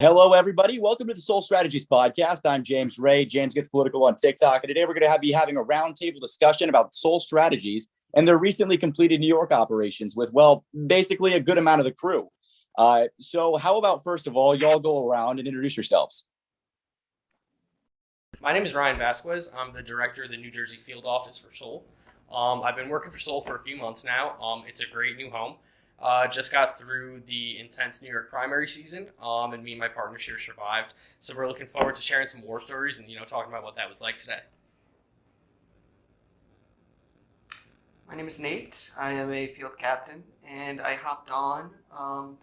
Hello, everybody. Welcome to the Soul Strategies podcast. I'm James Ray. James Gets Political on TikTok. And today we're going to be having a roundtable discussion about Soul Strategies and their recently completed New York operations with, well, basically a good amount of the crew. So how about, first of all, y'all go around and introduce yourselves? My name is Ryan Vasquez. I'm the director of the New Jersey field office for Soul. I've been working for Soul for a few months now. It's a great new home. Just got through the intense New York primary season, and me and my partners here survived. So we're looking forward to sharing some war stories and talking about what that was like today. My name is Nate. I am a field captain, and I hopped on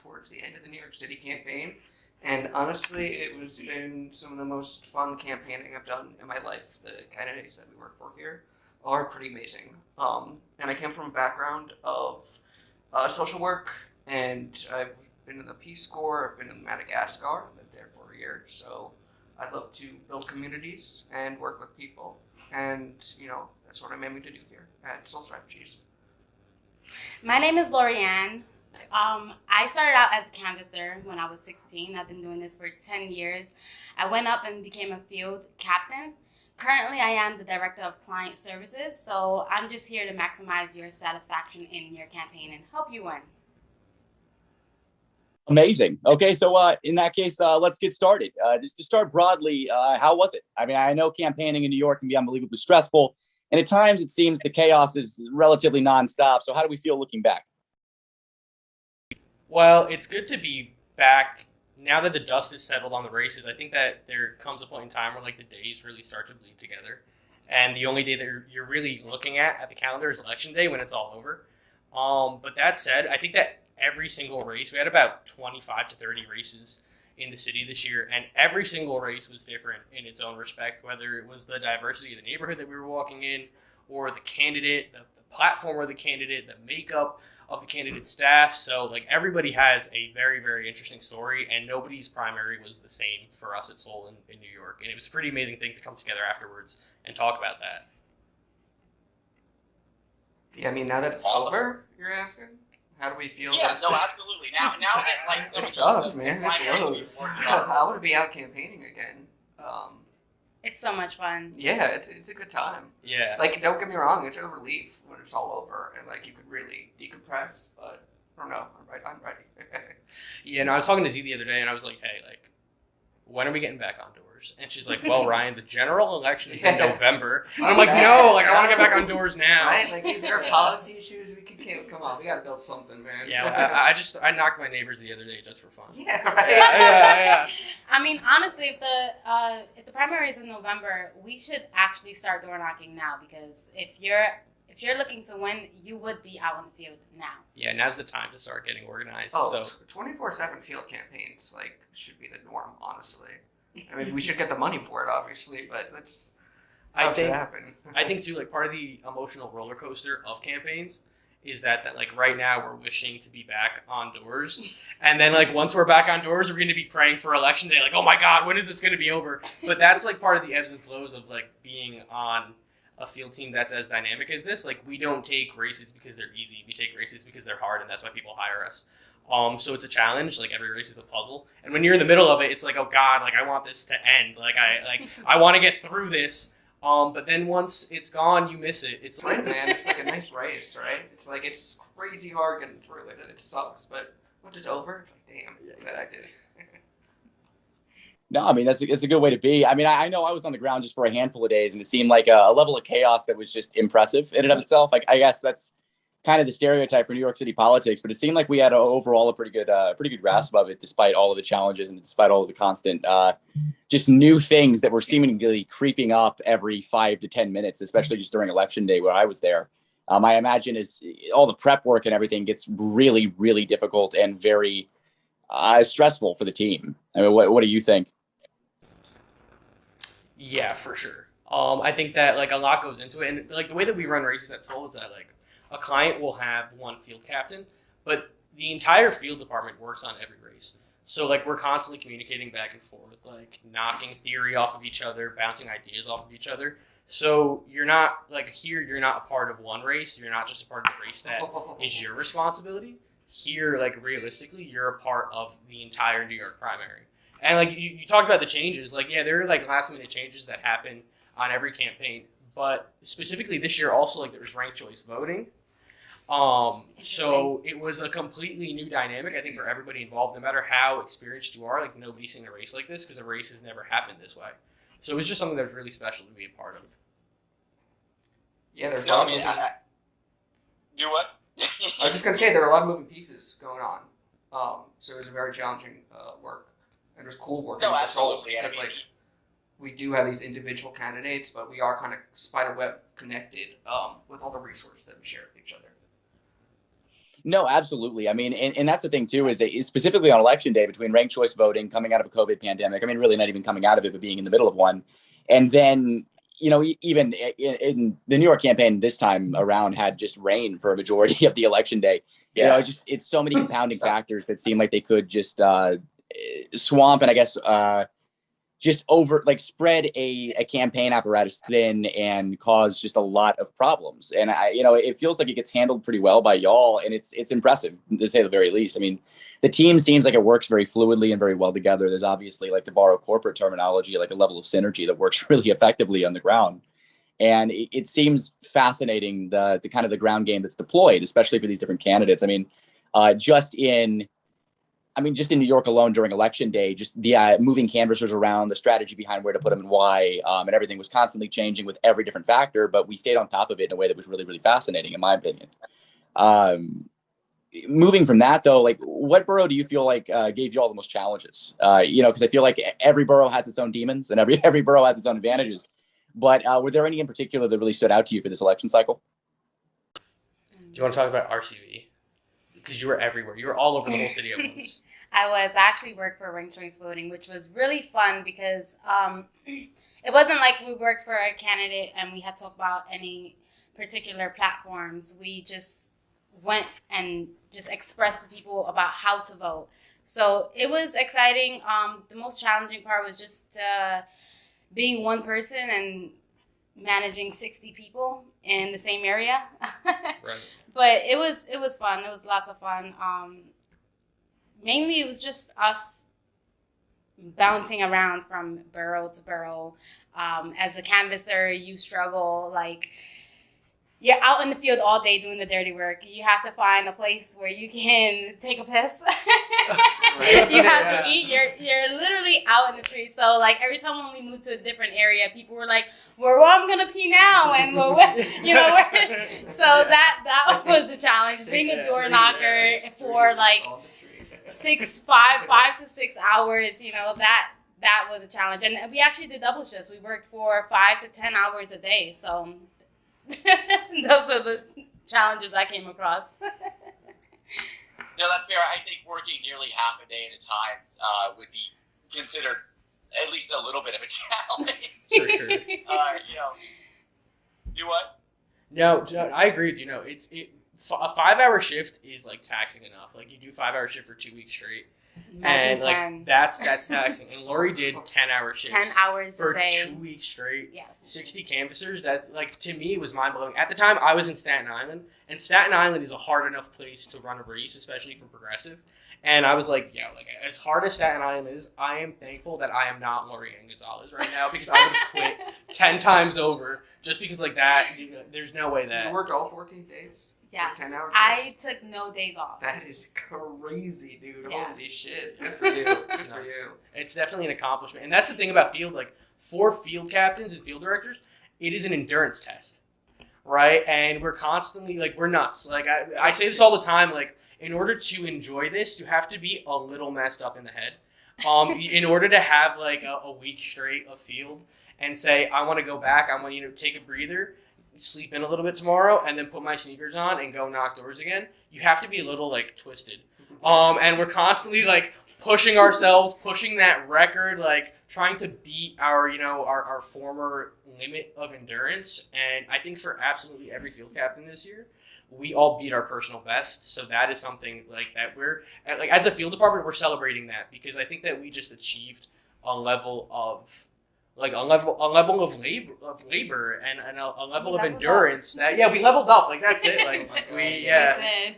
towards the end of the New York City campaign. And honestly, it was been some of the most fun campaigning I've done in my life. The candidates that we work for here are pretty amazing. And I came from a background of social work, and I've been in the Peace Corps, I've been in Madagascar, lived there for a year. So I love to build communities and work with people. And, that's what I'm aiming to do here at Soul Strategies. My name is Lorianne. I started out as a canvasser when I was 16. I've been doing this for 10 years. I went up and became a field captain. Currently, I am the director of client services, so I'm just here to maximize your satisfaction in your campaign and help you win. Amazing. Okay, so in that case, let's get started. Just to start broadly, how was it? I mean, I know campaigning in New York can be unbelievably stressful, and at times it seems the chaos is relatively nonstop. So how do we feel looking back? Well, it's good to be back now that the dust is settled on the races. I think that there comes a point in time where the days really start to bleed together, and the only day that you're really looking at the calendar is election day when it's all over. But that said, I think that every single race, we had about 25 to 30 races in the city this year, and every single race was different in its own respect, whether it was the diversity of the neighborhood that we were walking in, or the candidate, the platform of the candidate, the makeup of the candidate staff. So everybody has a very, very interesting story, and nobody's primary was the same for us at Soul in New York. And it was a pretty amazing thing to come together afterwards and talk about that. Yeah, I mean, now that it's over, you're asking? How do we feel? Yeah, no, absolutely. Now that some it of sucks, the man. primaries It we've blows. worked I want to be out campaigning again. It's so much fun. Yeah, it's a good time. Yeah. Don't get me wrong, it's a relief when it's all over, and you could really decompress. But I don't know, I'm ready. Yeah, no, I was talking to Z the other day, and I was like, hey, when are we getting back on doors? And she's like, well, Ryan, the general election is in November. And I'm like, no, I want to get back on doors now. Right? If there are policy issues, come on, we gotta build something, man. Yeah, I knocked my neighbors the other day just for fun. Yeah, right. Yeah. I mean, honestly, if the primary is in November, we should actually start door knocking now, because if you're looking to win, you would be out on the field now. Yeah, now's the time to start getting organized. Oh, so 24/7 field campaigns should be the norm, honestly. I mean, we should get the money for it, obviously, but that's how it should happen. I think too, part of the emotional roller coaster of campaigns is that right now we're wishing to be back on doors, and then once we're back on doors, we're going to be praying for election day. Oh my God, when is this going to be over? But that's part of the ebbs and flows of being on a field team that's as dynamic as this. We don't take races because they're easy. We take races because they're hard, and that's why people hire us. So it's a challenge. Every race is a puzzle, and when you're in the middle of it, it's oh God, I want this to end. I want to get through this. But then once it's gone, you miss it. It's right, man. It's a nice race, right? It's crazy hard getting through it, and it sucks. But once it's over, it's damn, that I did. No, I mean, it's a good way to be. I mean, I know I was on the ground just for a handful of days, and it seemed like a level of chaos that was just impressive in and of itself. I guess that's kind of the stereotype for New York City politics, but it seemed like we had overall a pretty good grasp of it, despite all of the challenges and despite all of the constant, just new things that were seemingly creeping up every 5 to 10 minutes, especially just during election day where I was there. I imagine is all the prep work and everything gets really, really difficult and very stressful for the team. I mean, what do you think? Yeah, for sure. I think that a lot goes into it, and the way that we run races at Soul is that a client will have one field captain, but the entire field department works on every race. So we're constantly communicating back and forth, knocking theory off of each other, bouncing ideas off of each other. So you're not here. You're not a part of one race. You're not just a part of the race that is your responsibility. Here, realistically, you're a part of the entire New York primary. And like you talked about the changes, like yeah, there are like last minute changes that happen on every campaign, but specifically this year also like there was ranked choice voting. So it was a completely new dynamic, I think, for everybody involved, no matter how experienced you are. Like nobody's seen a race like this because a race has never happened this way. So it was just something that was really special to be a part of. Yeah, there's a No, lot I of mean, moving, do what? I was just gonna say there are a lot of moving pieces going on. So it was a very challenging work, and it was cool working. No, with absolutely. And I because mean, like we do have these individual candidates, but we are kind of spiderweb connected with all the resources that we share with each other. No, absolutely. I mean, and that's the thing too, is that specifically on election day between ranked choice voting, coming out of a COVID pandemic, I mean, really not even coming out of it, but being in the middle of one. And then, even in the New York campaign this time around had just rain for a majority of the election day. It's so many compounding factors that seem like they could just swamp and I guess just spread a campaign apparatus thin and cause just a lot of problems. And it feels like it gets handled pretty well by y'all, and it's impressive to say the very least. I mean, the team seems like it works very fluidly and very well together. There's obviously, like to borrow corporate terminology, like a level of synergy that works really effectively on the ground. And it seems fascinating the kind of the ground game that's deployed, especially for these different candidates. I mean, just in New York alone during election day, just the moving canvassers around, the strategy behind where to put them and why, and everything was constantly changing with every different factor, but we stayed on top of it in a way that was really, really fascinating, in my opinion. Moving from that, though, like what borough do you feel like gave you all the most challenges? Because I feel like every borough has its own demons and every borough has its own advantages. But were there any in particular that really stood out to you for this election cycle? Do you want to talk about RCV? Because you were everywhere. You were all over the whole city at once. I actually worked for ranked choice voting, which was really fun because it wasn't like we worked for a candidate and we had to talk about any particular platforms. We just went and just expressed to people about how to vote. So it was exciting. The most challenging part was just being one person and managing 60 people in the same area. Right. But it was fun. It was lots of fun. Mainly it was just us bouncing around from borough to borough. As a canvasser, you struggle. Like, you're out in the field all day doing the dirty work. You have to find a place where you can take a piss. You have to eat. You're literally out in the street. So, like, every time when we moved to a different area, people were like, where I'm going to pee now? And, so that was the challenge. Being a door knocker for, like, 5 to 6 hours, that was a challenge. And we actually did double shifts. We worked for 5 to 10 hours a day. So those are the challenges I came across. No, that's fair. I think working nearly half a day at a time would be considered at least a little bit of a challenge. For sure. Do what? No, I agree with you. A 5-hour shift is like taxing enough. Like you do 5-hour shift for 2 weeks straight. And like that's taxing. And Lori did 10-hour shifts. 10 hours for a day. 2 weeks straight. Yes. 60 canvassers. That's like, to me, it was mind blowing. At the time, I was in Staten Island, and Staten Island is a hard enough place to run a race, especially for progressive. And I was like, as hard as Staten Island is, I am thankful that I am not Lori Ann Gonzalez right now, because I would have quit 10 times over just because like that. There's no way that You worked all 14 days? Yeah. 10 hours? I took no days off. That is crazy, dude. Yeah. Holy shit. Good for you. Good for you. It's definitely an accomplishment. And that's the thing about field. Like, for field captains and field directors, it is an endurance test, right? And we're constantly, like, we're nuts. Like, I say this all the time, like, in order to enjoy this, you have to be a little messed up in the head. In order to have, like, a week straight of field and say, I want to go back, I want to take a breather, sleep in a little bit tomorrow, and then put my sneakers on and go knock doors again, you have to be a little, like, twisted. And we're constantly, like, pushing ourselves, pushing that record, like, trying to beat our former limit of endurance. And I think for absolutely every field captain this year, we all beat our personal best. So that is something like that we're, like, as a field department, we're celebrating that, because I think that we just achieved a level of labor and a level of endurance that we leveled up. Like, that's it. Like, we We did.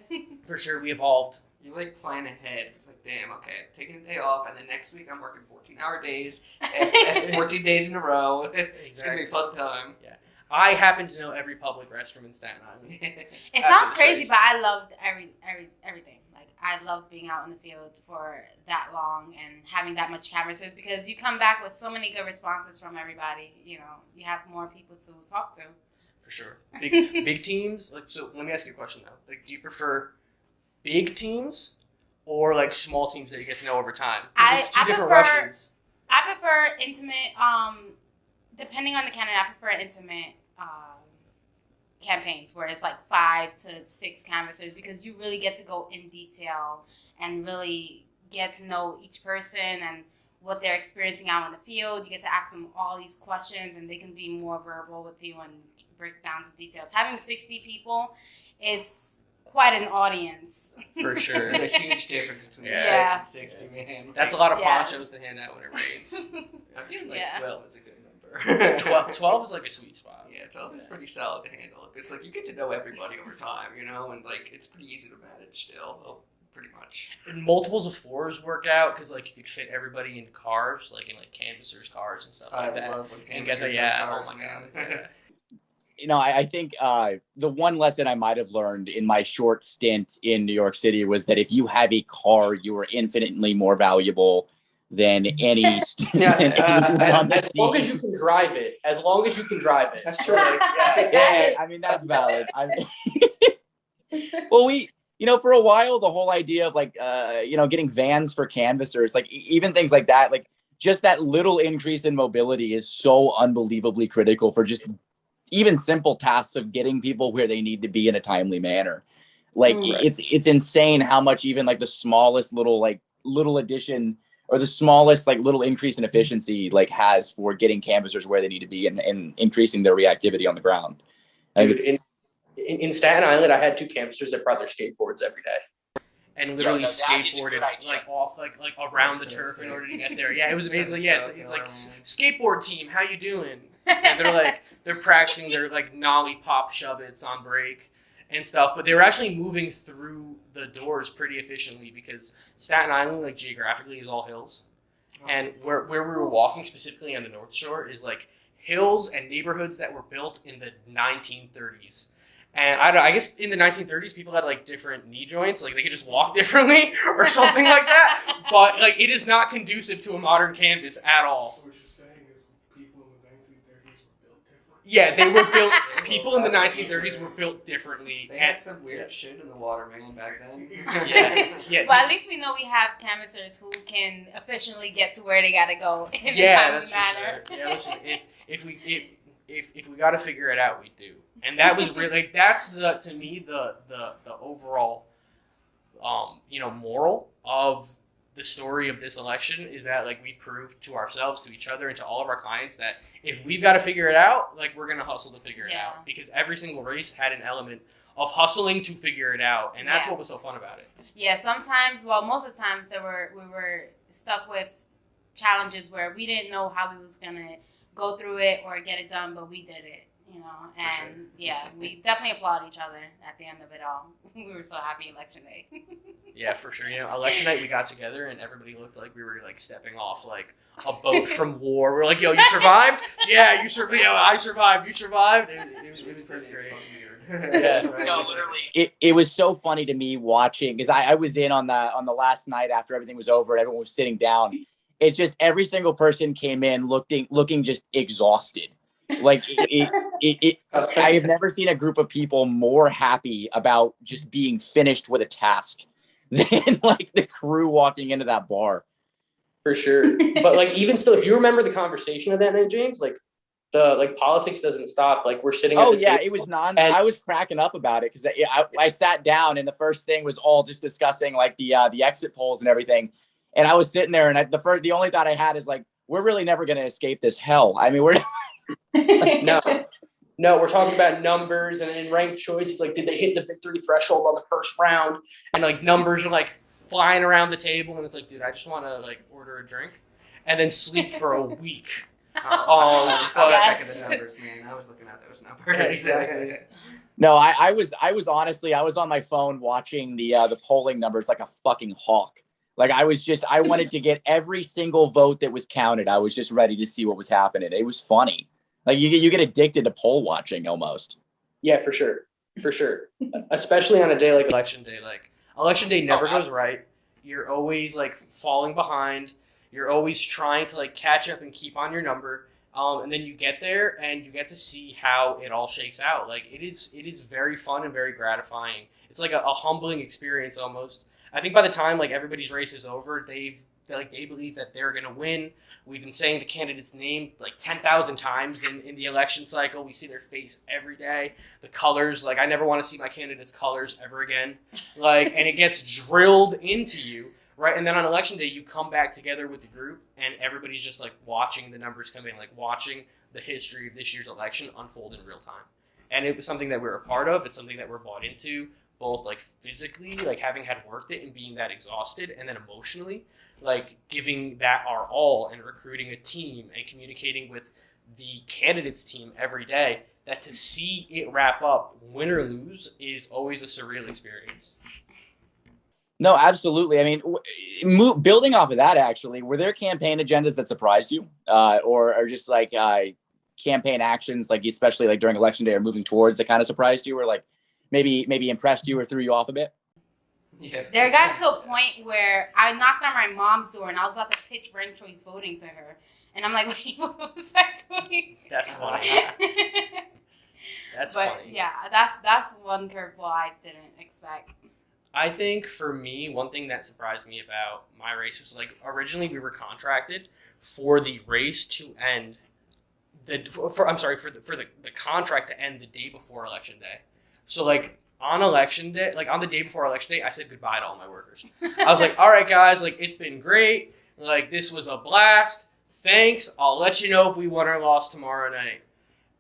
for sure we evolved. You like plan ahead. It's like, damn, okay, I'm taking a day off, and then next week I'm working 14-hour days, 14 days in a row. It's gonna be a fun time. Yeah, I happen to know every public restroom in Staten Island. It sounds crazy, but I loved everything. Like I loved being out in the field for that long and having that much canvassers because you come back with so many good responses from everybody. You know, you have more people to talk to. For sure, big teams. Like, so let me ask you a question though. Like, do you prefer big teams or like small teams that you get to know over time? Because it's two different rushes. I prefer intimate. Depending on the candidate, I prefer intimate campaigns where it's like 5 to 6 canvassers because you really get to go in detail and really get to know each person and what they're experiencing out in the field. You get to ask them all these questions and they can be more verbal with you and break down the details. Having 60 people, it's quite an audience. For sure. There's a huge difference between 6 and 60, man. That's a lot of ponchos to hand out when it rains. I'm feeling like 12 is a good number. 12 is like a sweet spot. Yeah, 12 is pretty solid to handle. Because like you get to know everybody over time, you know, and like it's pretty easy to manage still. Pretty much. And multiples of 4s work out because like you could fit everybody in cars, like in like canvassers' cars and stuff like that. I love when and get canvassers the have cars, oh my man. god. Yeah. You know, I think the one lesson I might have learned in my short stint in New York City was that if you have a car, you are infinitely more valuable than any As long as you can drive it. As long as you can drive it. That's true. Yeah, I mean, that's valid. Well, you know, for a while, the whole idea of like, you know, getting vans for canvassers, like even things like that, like just that little increase in mobility is so unbelievably critical for just even simple tasks of getting people where they need to be in a timely manner. Like it's insane how much even like the smallest little addition or the smallest like little increase in efficiency like has for getting canvassers where they need to be and increasing their reactivity on the ground. Dude, in Staten Island, I had 2 canvassers that brought their skateboards every day, and literally skateboarded like off like around the turf in order to get there. Yeah, it was amazing. Yes, it's like skateboard team, how you doing? And they're practicing their like nollie pop shove-its on break and stuff, but they were actually moving through the doors pretty efficiently because Staten Island, like geographically, is all hills, and where we were walking specifically on the North Shore is like hills and neighborhoods that were built in the 1930s. And I guess in the 1930s, people had like different knee joints, like they could just walk differently or something like that. But like it is not conducive to a modern canvas at all. So what you're saying is people in the 1930s were built differently? Yeah, they were built. People in the 1930s were built differently. They had some weird shit in the water, man, back then. Yeah. But at least we know we have canvassers who can efficiently get to where they gotta go in a timely that's manner. for sure. Yeah, listen, if we got to figure it out, we do. And that was really that's to me the overall moral of the story of this election is that like we proved to ourselves, to each other, and to all of our clients that if we've got to figure it out, like we're gonna hustle to figure it out because every single race had an element of hustling to figure it out, and that's what was so fun about it. Yeah, sometimes, well, most of the times we were stuck with challenges where we didn't know how we was gonna go through it or get it done, but we did it, you know. And we definitely applaud each other at the end of it all. We were so happy election day. Yeah, for sure. You know, election night we got together and everybody looked like we were like stepping off like a boat from war. We're like, yo, you survived? Yeah, you survived. Yeah, I survived. You survived. It was pretty great. Yeah. No, literally. It was so funny to me watching because I was in on the last night after everything was over and everyone was sitting down. It's just every single person came in looking just exhausted. Like I have never seen a group of people more happy about just being finished with a task than like the crew walking into that bar. For sure. But like even still, if you remember the conversation of that night, James, like the like politics doesn't stop. Like we're sitting. At the table, it was I was cracking up about it because I sat down and the first thing was all just discussing like the exit polls and everything. And I was sitting there, and the only thought I had is like, we're really never going to escape this hell. I mean, we're no, we're talking about numbers and in ranked choices. Like, did they hit the victory threshold on the first round? And like numbers are like flying around the table, and it's like, dude, I just want to like order a drink and then sleep for a week. I was checking the numbers, man. I was looking at those numbers. Yeah, exactly. No, I was honestly, I was on my phone watching the polling numbers like a fucking hawk. Like I wanted to get every single vote that was counted. I was just ready to see what was happening. It was funny. Like you get addicted to poll watching almost. Yeah, for sure. For sure. Especially on a day like election day. Like, election day never goes right. You're always, like, falling behind. You're always trying to, like, catch up and keep on your number. And then you get there and you get to see how it all shakes out. Like, it is very fun and very gratifying. It's like a humbling experience almost. I think by the time, like, everybody's race is over, they believe that they're going to win. We've been saying the candidate's name like 10,000 times in the election cycle. We see their face every day. The colors, like, I never want to see my candidate's colors ever again. Like, and it gets drilled into you, right? And then on election day, you come back together with the group, and everybody's just like watching the numbers come in, like watching the history of this year's election unfold in real time. And it was something that we're a part of. It's something that we're bought into, both like physically, like having had worked it and being that exhausted, and then emotionally, like giving that our all and recruiting a team and communicating with the candidates team every day, that to see it wrap up, win or lose, is always a surreal experience. No, absolutely. I mean, building off of that, actually, were there campaign agendas that surprised you, or just like campaign actions, like especially like during election day or moving towards, that kind of surprised you, or like maybe impressed you or threw you off a bit? Yeah. There got to a point where I knocked on my mom's door and I was about to pitch ranked choice voting to her. And I'm like, wait, what was I doing? That's funny. That's but funny. yeah, that's one curveball I didn't expect. I think for me, one thing that surprised me about my race was, like, originally we were contracted for the race to end the contract to end the day before election day. So, like, on election day, like on the day before election day, I said goodbye to all my workers. I was like, all right, guys, like, it's been great. Like, this was a blast. Thanks. I'll let you know if we won or lost tomorrow night.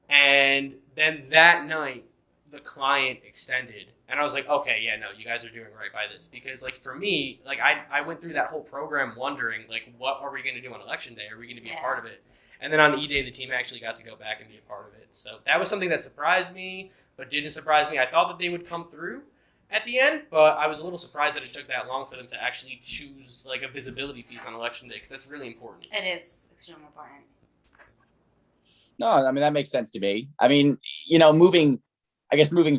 And then that night, the client extended. And I was like, okay, yeah, no, you guys are doing right by this. Because, like, for me, like, I went through that whole program wondering, like, what are we going to do on election day? Are we going to be a part of it? And then on E-Day, the team actually got to go back and be a part of it. So that was something that surprised me, but didn't surprise me. I thought that they would come through at the end, but I was a little surprised that it took that long for them to actually choose, like, a visibility piece on election day, because that's really important. It is extremely important. No, I mean, that makes sense to me. I mean, you know, moving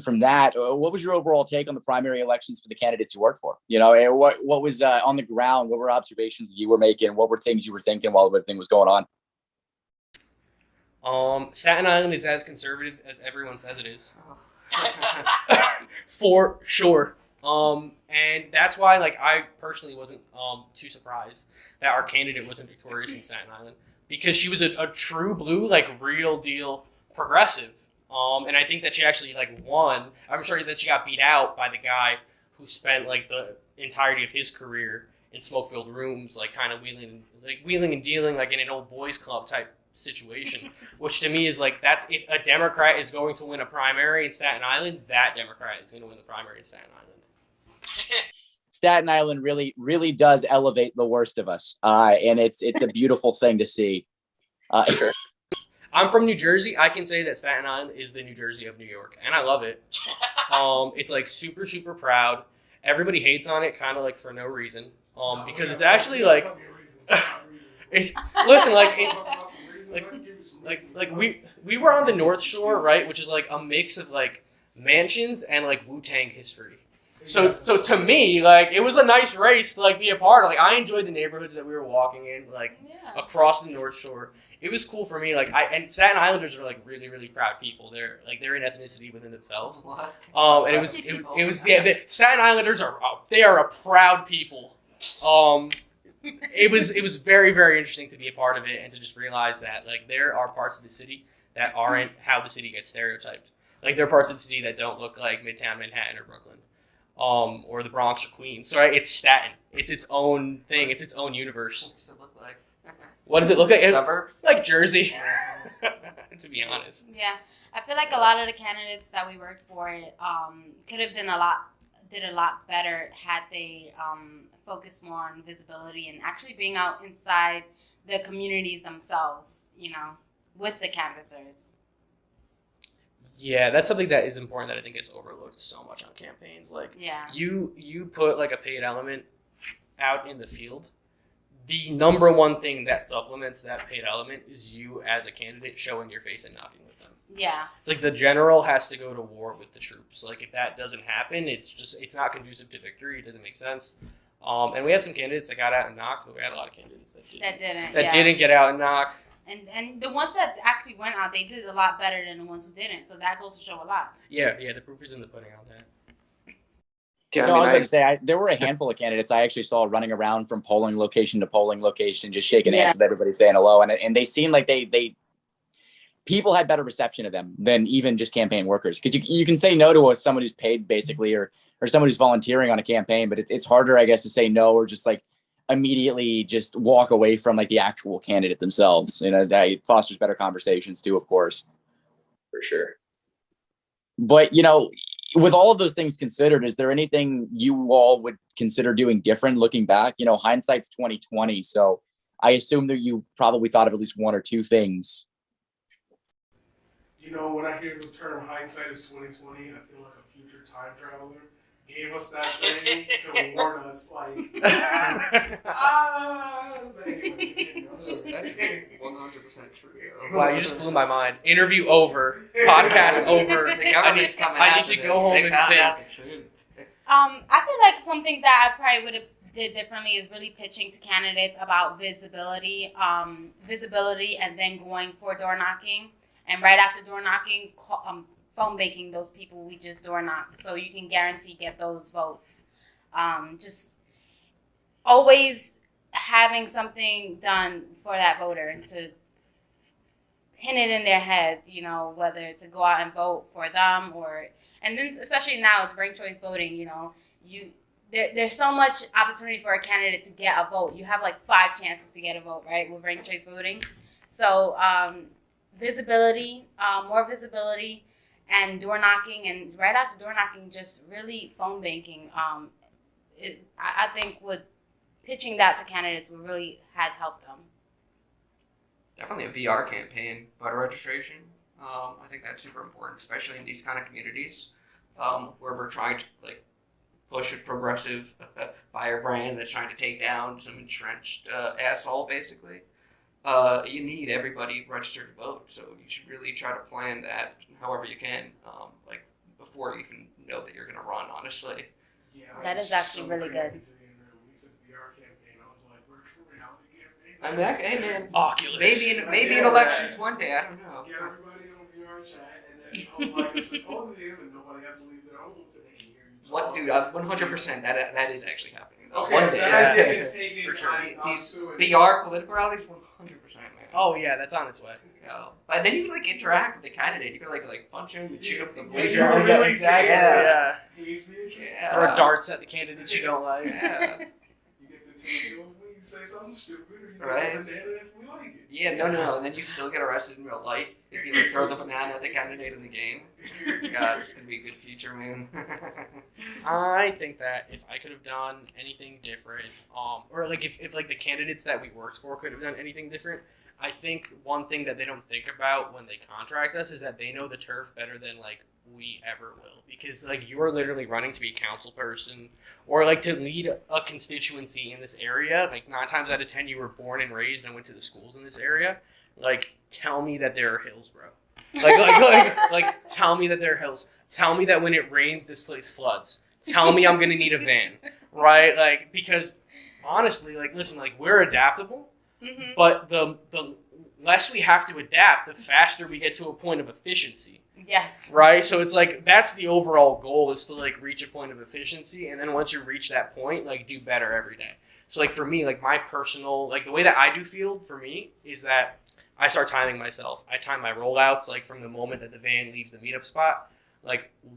from that, what was your overall take on the primary elections for the candidates you worked for? You know, what was on the ground? What were observations you were making? What were things you were thinking while everything was going on? Staten Island is as conservative as everyone says it is. For sure. And that's why, like, I personally wasn't too surprised that our candidate wasn't victorious in Staten Island, because she was a true blue, like, real deal progressive. And I think that she actually, like, won. I'm sure that she got beat out by the guy who spent, like, the entirety of his career in smoke-filled rooms, like, kind of wheeling and dealing, like, in an old boys club type situation, which to me is like, that's, if a Democrat is going to win a primary in Staten Island, that Democrat is going to win the primary in Staten Island. Staten Island really does elevate the worst of us, and it's a beautiful thing to see. Sure. I'm from New Jersey. I can say that Staten Island is the New Jersey of New York, and I love it. It's like super, super proud. Everybody hates on it, kind of like for no reason, because it's actually like, it's, listen, like, it's like we were on the North Shore, right, which is like a mix of like mansions and like Wu-Tang history. So to me, like, it was a nice race to like be a part of. Like, I enjoyed the neighborhoods that we were walking in, like, across the North Shore. It was cool for me. Like, and Staten Islanders are like really, really proud people. They're an ethnicity within themselves. And it was the Staten Islanders are a proud people. It was very, very interesting to be a part of it and to just realize that, like, there are parts of the city that aren't how the city gets stereotyped. Like, there are parts of the city that don't look like Midtown Manhattan or Brooklyn, or the Bronx or Queens. So, right, it's Staten. It's its own thing. It's its own universe. What does it look like? What does it look like? Suburbs? It's like Jersey, to be honest. Yeah, I feel like a lot of the candidates that we worked for could have did a lot better had they focused more on visibility and actually being out inside the communities themselves, you know, with the canvassers. Yeah, that's something that is important that I think gets overlooked so much on campaigns. Like, Yeah. you put like a paid element out in the field. The number one thing that supplements that paid element is you as a candidate showing your face and knocking with them. Yeah. It's like the general has to go to war with the troops. Like if that doesn't happen, it's not conducive to victory. It doesn't make sense. And we had some candidates that got out and knocked, but we had a lot of candidates that didn't get out and knock. And the ones that actually went out, they did a lot better than the ones who didn't. So that goes to show a lot. Yeah, the proof is in the pudding on that. Yeah, I was about to say, there were a handful of candidates I actually saw running around from polling location to polling location, just shaking hands with everybody, saying hello, and they seemed like they people had better reception of them than even just campaign workers, because you can say no to someone who's paid basically, or someone who's volunteering on a campaign, but it's harder, I guess, to say no or just like immediately just walk away from like the actual candidate themselves. That fosters better conversations too, of course. For sure. But with all of those things considered, is there anything you all would consider doing different looking back? Hindsight's 2020, so I assume that you've probably thought of at least one or two things. When I hear the term hindsight is 2020, I feel like a future time traveler gave us that saying to warn us, like, but anyway, continue. I'm sorry. That is 100% true, though. Wow, you just blew my mind. Interview over. Podcast over. The government's coming I after need to this. go home They and found think. out the truth. I feel like something that I probably would have did differently is really pitching to candidates about visibility, and then going for door knocking, and right after door knocking, phone banking those people we just door knocked, so you can guarantee get those votes. Just always having something done for that voter to pin it in their head, whether to go out and vote for them and then especially now with ranked choice voting, there's so much opportunity for a candidate to get a vote. You have like 5 chances to get a vote, right, with ranked choice voting. So visibility, more visibility, and door knocking, and right after door knocking, just really phone banking. I think pitching that to candidates would really had helped them. Definitely a VR campaign, voter registration. I think that's super important, especially in these kind of communities where we're trying to push a progressive firebrand that's trying to take down some entrenched asshole, basically. You need everybody registered to vote, so you should really try to plan that however you can, before you even know that you're going to run, honestly. Yeah, That is actually really good. When you said VR campaign, I was like, we're out the campaign. I mean, hey man, Oculus. maybe in elections one day, I don't know. Get everybody on VR chat and then hold like a symposium and nobody has to leave their homes and they can hear you talk. What, dude? 100% that is actually happening. Though. Okay, One day, that yeah. idea is taken, For sure. These VR political rallies, 100%, man. Oh yeah, that's on its way. Yeah. But then you interact with the candidate. You can punch him, and shoot up the Yeah, blazer. you're really- exactly. Yeah. Here's the interest. Yeah. Throw darts at the candidates you don't like. Yeah. You get the tail if we say something stupid, or you Right. get a banana if we like it. Yeah, no. And then you still get arrested in real life if you throw the banana at the candidate in the game. God, this could be a good future, man. I think that if I could have done anything different, or if the candidates that we worked for could have done anything different, I think one thing that they don't think about when they contract us is that they know the turf better than we ever will, because you are literally running to be a council person or to lead a constituency in this area. 9 times out of 10 you were born and raised and went to the schools in this area. Tell me that there are hills, bro. Tell me that there are hills. Tell me that when it rains this place floods. Tell me I'm gonna need a van, right? Because honestly, listen, we're adaptable. Mm-hmm. But the less we have to adapt, the faster we get to a point of efficiency. Yes. Right? So it's that's the overall goal, is to reach a point of efficiency, and then once you reach that point, do better every day. So for me, my personal, the way that I do field for me is that I start timing myself. I time my rollouts from the moment that the van leaves the meetup spot,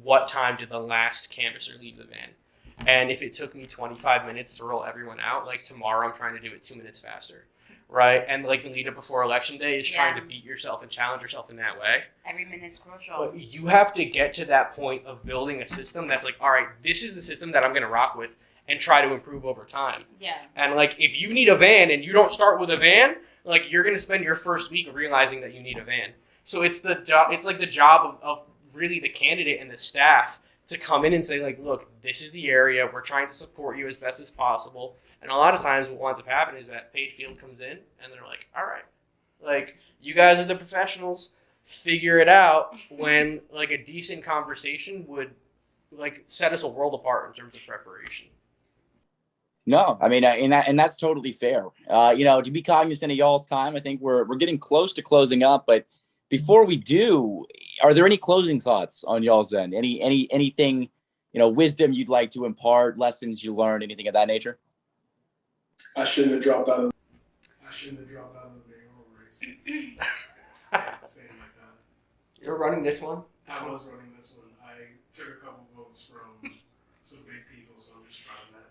what time did the last canvasser leave the van? And if it took me 25 minutes to roll everyone out, tomorrow I'm trying to do it 2 minutes faster. Right? And the lead up before election day is trying to beat yourself and challenge yourself in that way. Every minute's crucial. But you have to get to that point of building a system that's all right, this is the system that I'm going to rock with and try to improve over time. Yeah. And if you need a van and you don't start with a van, you're going to spend your first week realizing that you need a van. So it's the job. It's the job of really the candidate and the staff to come in and say, like, look, this is the area. We're trying to support you as best as possible. And a lot of times what winds up happening is that paid field comes in and they're like, all right, like, you guys are the professionals. Figure it out, when like a decent conversation would like set us a world apart in terms of preparation. No, I mean, and that's totally fair. To be cognizant of y'all's time, I think we're getting close to closing up. But before we do, are there any closing thoughts on y'all's end? Anything, wisdom you'd like to impart, lessons you learned, anything of that nature? I shouldn't have dropped out of the mayoral race. Saying like that. You're running this one? I was running this one. I took a couple votes from some big people, so I'm just proud of that.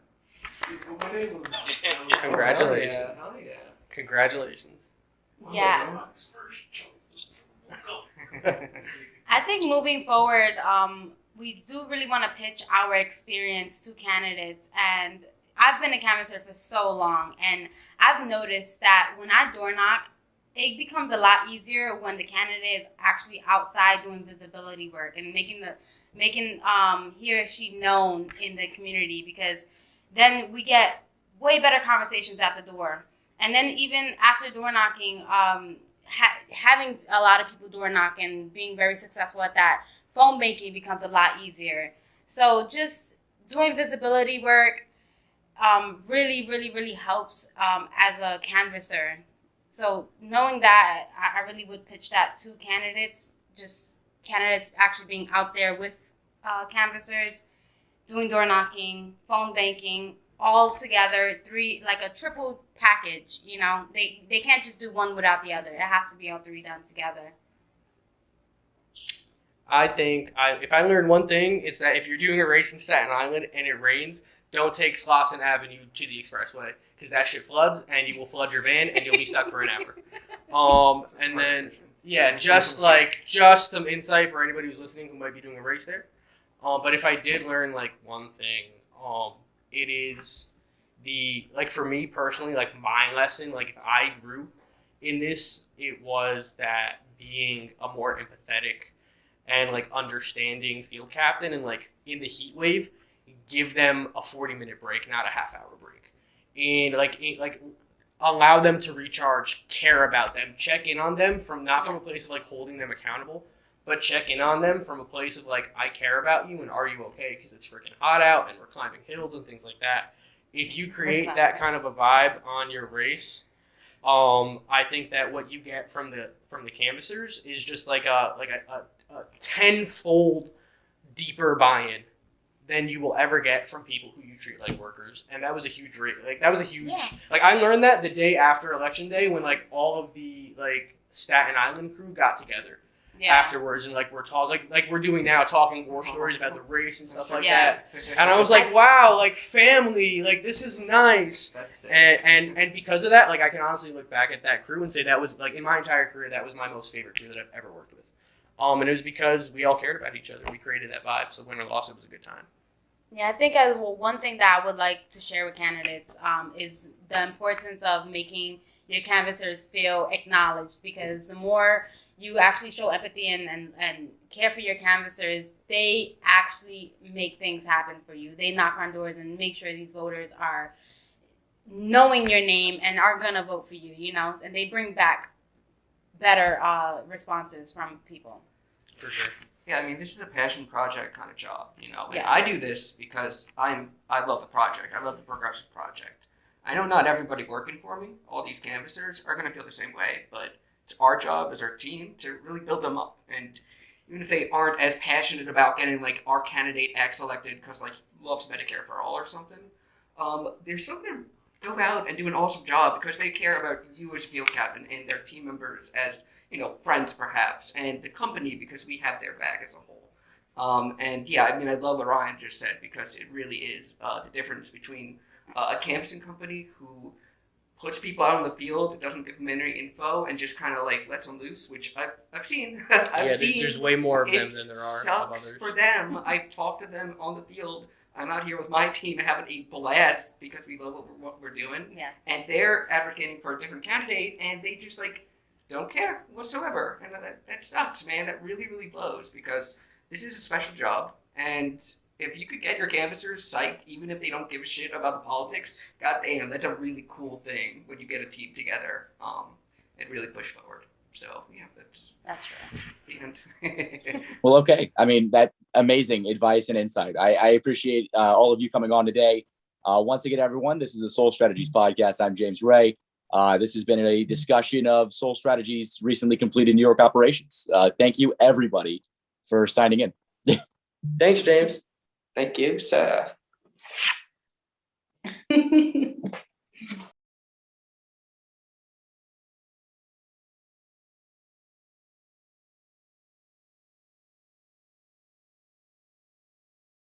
My name was Congratulations. Oh, yeah. Congratulations. Yeah. Someone's first choices. I think moving forward, we do really want to pitch our experience to candidates. And I've been a canvasser for so long, and I've noticed that when I door knock, it becomes a lot easier when the candidate is actually outside doing visibility work and making he or she known in the community, because then we get way better conversations at the door. And then even after door knocking, having a lot of people door knock and being very successful at that, phone banking becomes a lot easier. So just doing visibility work really, really, really helps as a canvasser. So knowing that, I really would pitch that to candidates, just candidates actually being out there with canvassers, doing door knocking, phone banking, all together, like a triple package. They can't just do one without the other. It has to be all three done together. I think if I learned one thing, it's that if you're doing a race in Staten Island and it rains, don't take Slauson Avenue to the expressway, because that shit floods and you will flood your van and you'll be stuck for an hour. And then, yeah, just some insight for anybody who's listening who might be doing a race there. But if I did learn like one thing, it is for me personally, like my lesson, like if I grew in this, it was that being a more empathetic and like understanding field captain, and like in the heat wave, give them a 40-minute break, not a half-hour break, and like allow them to recharge, care about them, check in on them not from a place of like holding them accountable, but check in on them from a place of like, I care about you and are you okay, because it's freaking hot out and we're climbing hills and things like that. If you create that kind of a vibe on your race, I think that what you get from the canvassers is just like a tenfold deeper buy-in than you will ever get from people who you treat like workers. And that was a huge like I learned that the day after election day, when like all of the like Staten Island crew got together afterwards, and like we're talking like we're doing now, talking war stories about the race and stuff like that. And I was like, wow, like family, like this is nice. And because of that, like I can honestly look back at that crew and say that was like, in my entire career, that was my most favorite crew that I've ever worked with. And it was because we all cared about each other. We created that vibe. So win or loss, it was a good time. Yeah, I think one thing that I would like to share with candidates is the importance of making your canvassers feel acknowledged, because the more you actually show empathy and care for your canvassers, they actually make things happen for you. They knock on doors and make sure these voters are knowing your name and are going to vote for you, and they bring back better responses from people. For sure. Yeah, I mean, this is a passion project kind of job, And Yes. I do this because I love the project. I love the Progressive Project. I know not everybody working for me, all these canvassers, are going to feel the same way, but it's our job as our team to really build them up. And even if they aren't as passionate about getting, like, our candidate X elected because, like, he loves Medicare for all or something, they're still going to go out and do an awesome job because they care about you as a field captain and their team members as, friends perhaps, and the company because we have their back as a whole. And yeah, I mean, I love what Ryan just said, because it really is the difference between a canvassing company who puts people out on the field, doesn't give them any info, and just kind of like lets them loose, which I've seen. There's way more of them than there are of sucks others. for them. I've talked to them on the field. I'm out here with my team having a blast because we love what we're doing. Yeah. And they're advocating for a different candidate, and they just like don't care whatsoever. And that sucks, man. That really, really blows, because this is a special job, and if you could get your canvassers psyched, even if they don't give a shit about the politics, goddamn, that's a really cool thing when you get a team together and really push forward. So yeah, that's true. the end. Well, okay. I mean, that amazing advice and insight. I appreciate all of you coming on today. Once again, everyone, this is the Soul Strategies podcast. I'm James Ray. This has been a discussion of Soul Strategies recently completed New York operations. Thank you, everybody, for signing in. Thanks, James. Thank you, sir.